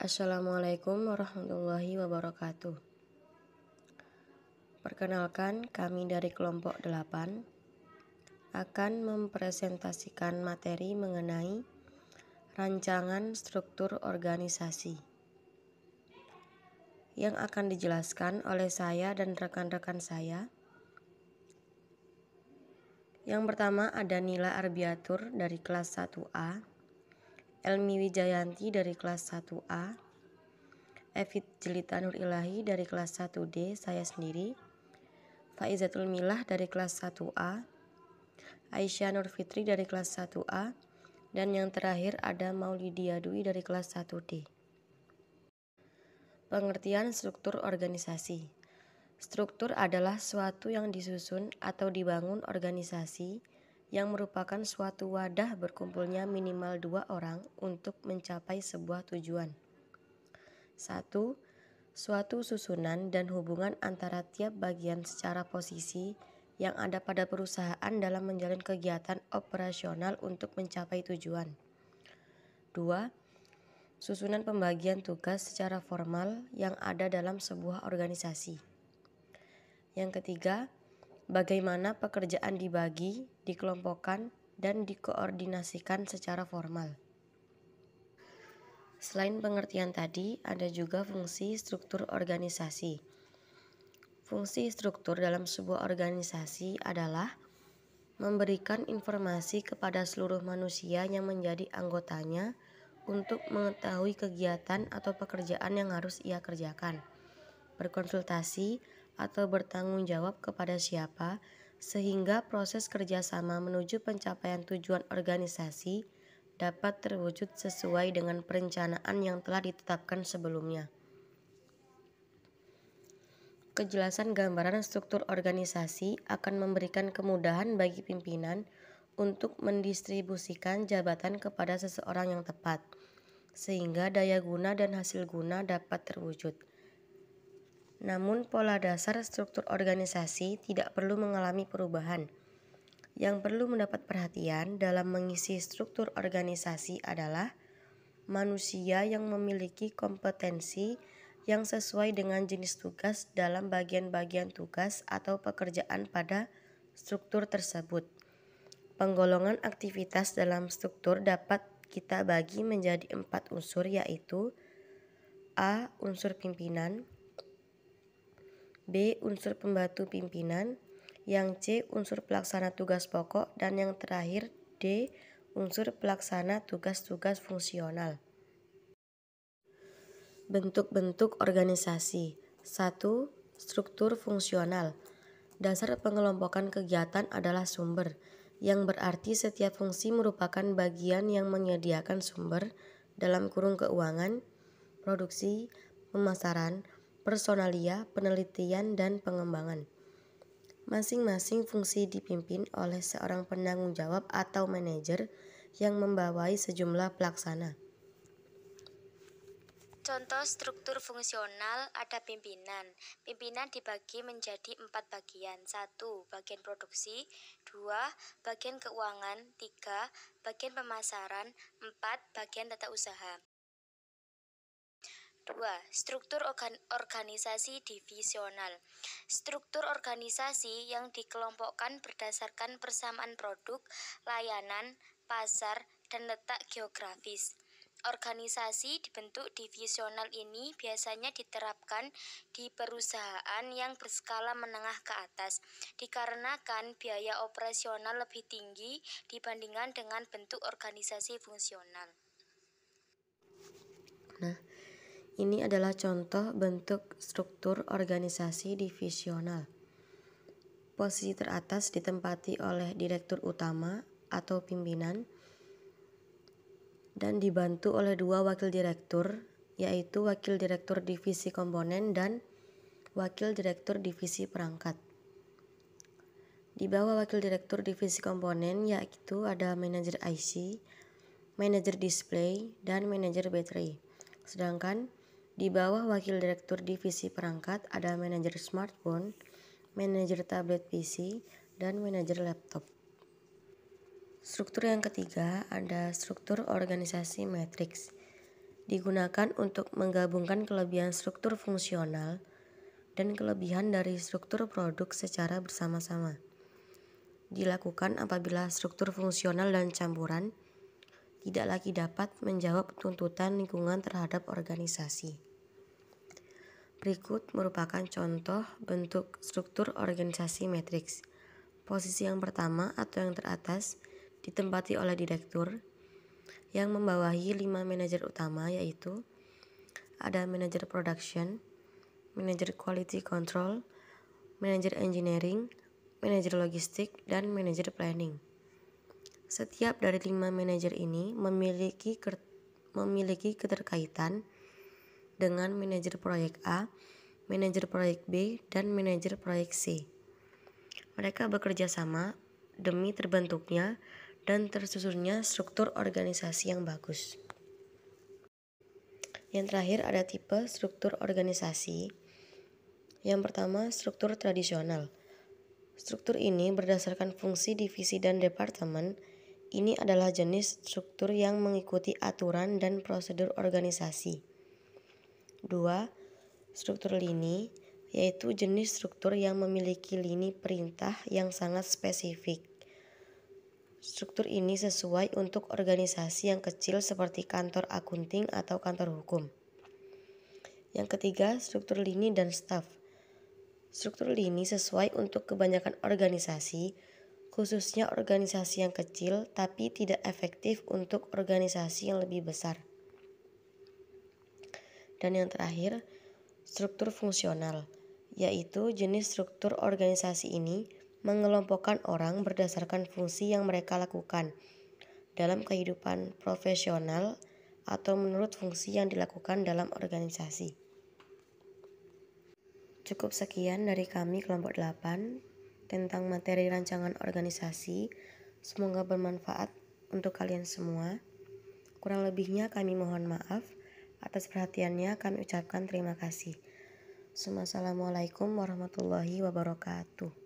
Assalamualaikum warahmatullahi wabarakatuh. Perkenalkan, kami dari kelompok 8 akan mempresentasikan materi mengenai rancangan struktur organisasi yang akan dijelaskan oleh saya dan rekan-rekan saya. Yang pertama ada Nila Arbiatur dari kelas 1A, Elmi Wijayanti dari kelas 1A, Evit Jelita Nur Ilahi dari kelas 1D, saya sendiri, Faizatul Milah dari kelas 1A, Aisyah Nur Fitri dari kelas 1A, dan yang terakhir ada Maulidia Dwi dari kelas 1D. Pengertian struktur organisasi. Struktur adalah suatu yang disusun atau dibangun organisasi yang merupakan suatu wadah berkumpulnya minimal 2 orang untuk mencapai sebuah tujuan. 1. Suatu susunan dan hubungan antara tiap bagian secara posisi yang ada pada perusahaan dalam menjalin kegiatan operasional untuk mencapai tujuan. 2. Susunan pembagian tugas secara formal yang ada dalam sebuah organisasi. Yang ketiga, bagaimana pekerjaan dibagi, dikelompokkan, dan dikoordinasikan secara formal. Selain pengertian tadi, ada juga fungsi struktur organisasi. Fungsi struktur dalam sebuah organisasi adalah memberikan informasi kepada seluruh manusia yang menjadi anggotanya untuk mengetahui kegiatan atau pekerjaan yang harus ia kerjakan, berkonsultasi atau bertanggung jawab kepada siapa, sehingga proses kerjasama menuju pencapaian tujuan organisasi dapat terwujud sesuai dengan perencanaan yang telah ditetapkan sebelumnya. Kejelasan gambaran struktur organisasi akan memberikan kemudahan bagi pimpinan untuk mendistribusikan jabatan kepada seseorang yang tepat, sehingga daya guna dan hasil guna dapat terwujud. Namun, pola dasar struktur organisasi tidak perlu mengalami perubahan. Yang perlu mendapat perhatian dalam mengisi struktur organisasi adalah manusia yang memiliki kompetensi yang sesuai dengan jenis tugas dalam bagian-bagian tugas atau pekerjaan pada struktur tersebut. Penggolongan aktivitas dalam struktur dapat kita bagi menjadi 4 unsur, yaitu A. Unsur pimpinan, B. Unsur pembantu pimpinan, yang C. Unsur pelaksana tugas pokok, dan yang terakhir D. Unsur pelaksana tugas-tugas fungsional. Bentuk-bentuk organisasi. 1. Struktur fungsional. Dasar pengelompokan kegiatan adalah sumber, yang berarti setiap fungsi merupakan bagian yang menyediakan sumber dalam kurung keuangan, produksi, pemasaran, personalia, penelitian, dan pengembangan. Masing-masing fungsi dipimpin oleh seorang penanggung jawab atau manajer yang membawai sejumlah pelaksana. Contoh struktur fungsional ada pimpinan. Pimpinan dibagi menjadi 4 bagian. 1. Bagian produksi. 2. Bagian keuangan. 3. Bagian pemasaran. 4. Bagian tata usaha. 2. Struktur organisasi divisional. Struktur organisasi yang dikelompokkan berdasarkan persamaan produk, layanan, pasar, dan letak geografis. Organisasi dibentuk divisional ini biasanya diterapkan di perusahaan yang berskala menengah ke atas, dikarenakan biaya operasional lebih tinggi dibandingkan dengan bentuk organisasi fungsional. Ini adalah contoh bentuk struktur organisasi divisional. Posisi teratas ditempati oleh direktur utama atau pimpinan dan dibantu oleh 2 wakil direktur, yaitu wakil direktur divisi komponen dan wakil direktur divisi perangkat. Di bawah wakil direktur divisi komponen yaitu ada manajer IC, manajer display, dan manajer baterai. Sedangkan di bawah wakil direktur divisi perangkat ada manajer smartphone, manajer tablet PC, dan manajer laptop. Struktur yang ketiga ada struktur organisasi matriks. digunakan untuk menggabungkan kelebihan struktur fungsional dan kelebihan dari struktur produk secara bersama-sama. Dilakukan apabila struktur fungsional dan campuran tidak lagi dapat menjawab tuntutan lingkungan terhadap organisasi. Berikut merupakan contoh bentuk struktur organisasi matriks. Posisi yang pertama atau yang teratas ditempati oleh direktur yang membawahi 5 manajer utama, yaitu ada manajer production, manajer quality control, manajer engineering, manajer logistik, dan manajer planning. Setiap dari 5 manajer ini memiliki keterkaitan dengan manajer proyek A, manajer proyek B, dan manajer proyek C. Mereka bekerja sama demi terbentuknya dan tersusunnya struktur organisasi yang bagus. Yang terakhir ada tipe struktur organisasi. Yang pertama, struktur tradisional. Struktur ini berdasarkan fungsi divisi dan departemen. Ini adalah jenis struktur yang mengikuti aturan dan prosedur organisasi. 2. Struktur lini, yaitu jenis struktur yang memiliki lini perintah yang sangat spesifik. Struktur ini sesuai untuk organisasi yang kecil seperti kantor akunting atau kantor hukum. Yang ketiga, struktur lini dan staf. Struktur lini sesuai untuk kebanyakan organisasi, khususnya organisasi yang kecil tapi tidak efektif untuk organisasi yang lebih besar. Dan yang terakhir, struktur fungsional, yaitu jenis struktur organisasi ini mengelompokkan orang berdasarkan fungsi yang mereka lakukan dalam kehidupan profesional atau menurut fungsi yang dilakukan dalam organisasi. Cukup sekian dari kami kelompok 8 tentang materi rancangan organisasi. Semoga bermanfaat untuk kalian semua. Kurang lebihnya kami mohon maaf. Atas perhatiannya kami ucapkan terima kasih. Assalamualaikum warahmatullahi wabarakatuh.